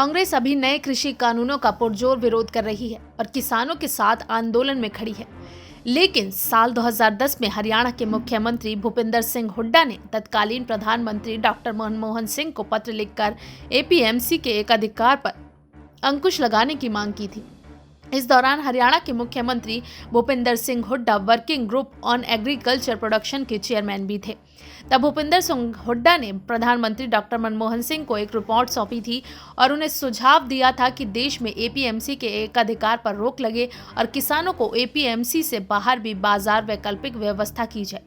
कांग्रेस अभी नए कृषि कानूनों का पुरजोर विरोध कर रही है और किसानों के साथ आंदोलन में खड़ी है। लेकिन साल 2010 में हरियाणा के मुख्यमंत्री भूपिंदर सिंह हुड्डा ने तत्कालीन प्रधानमंत्री डॉक्टर मनमोहन सिंह को पत्र लिखकर एपीएमसी के एकाधिकार पर अंकुश लगाने की मांग की थी। इस दौरान हरियाणा के मुख्यमंत्री Bhupinder Singh Hooda working group on agriculture production के चेयरमैन भी थे। तब भूपिंदर सिंह हुड्डा ने प्रधानमंत्री डॉक्टर मनमोहन सिंह को एक रिपोर्ट सौंपी थी और उन्हें सुझाव दिया था कि देश में एपीएमसी के एकाधिकार पर रोक लगे और किसानों को एपीएमसी से बाहर भी बाजार वैकल्पिक व्यवस्था की जाए।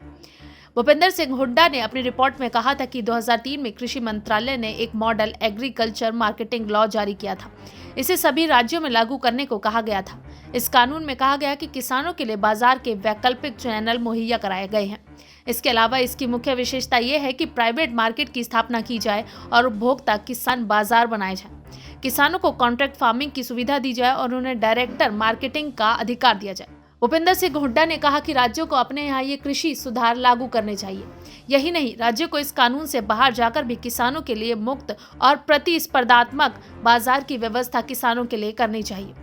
भूपिंदर सिंह हुड्डा ने अपनी रिपोर्ट में कहा था कि 2003 में कृषि मंत्रालय ने एक मॉडल एग्रीकल्चर मार्केटिंग लॉ जारी किया था। इसे सभी राज्यों में लागू करने को कहा गया था। इस कानून में कहा गया कि किसानों के लिए बाजार के वैकल्पिक चैनल मुहैया कराए गए हैं। इसके अलावा इसकी मुख्य विशेषता यह है कि प्राइवेट मार्केट की स्थापना की जाए और उपभोक्ता किसान बाजार बनाए जाए। किसानों को कॉन्ट्रैक्ट फार्मिंग की सुविधा दी जाए और उन्हें डायरेक्टर मार्केटिंग का अधिकार दिया जाए। भूपिंदर सिंह हुड्डा ने कहा कि राज्यों को अपने यहाँ ये कृषि सुधार लागू करने चाहिए। यही नहीं, राज्यों को इस कानून से बाहर जाकर भी किसानों के लिए मुक्त और प्रतिस्पर्धात्मक बाजार की व्यवस्था किसानों के लिए करनी चाहिए।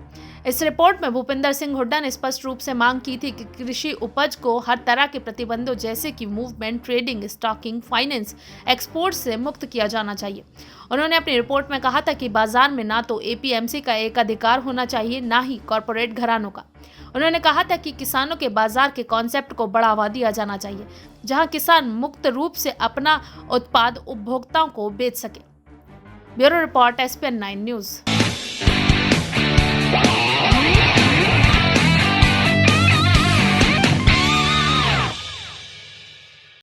इस रिपोर्ट में भूपिंदर सिंह हुड्डा ने स्पष्ट रूप से मांग की थी कि कृषि उपज को हर तरह के प्रतिबंधों जैसे कि movement, trading, stocking, finance, export से मुक्त किया जाना चाहिए। उन्होंने अपनी रिपोर्ट में कहा था कि बाजार में ना तो एपीएमसी का एक अधिकार होना चाहिए, ना ही कॉरपोरेट घरानों का। उन्होंने कहा था कि किसानों के बाजार के कॉन्सेप्ट को बढ़ावा दिया जाना चाहिए, जहां किसान मुक्त रूप से अपना उत्पाद उपभोक्ताओं को बेच सके। Bureau report, SPN9 news.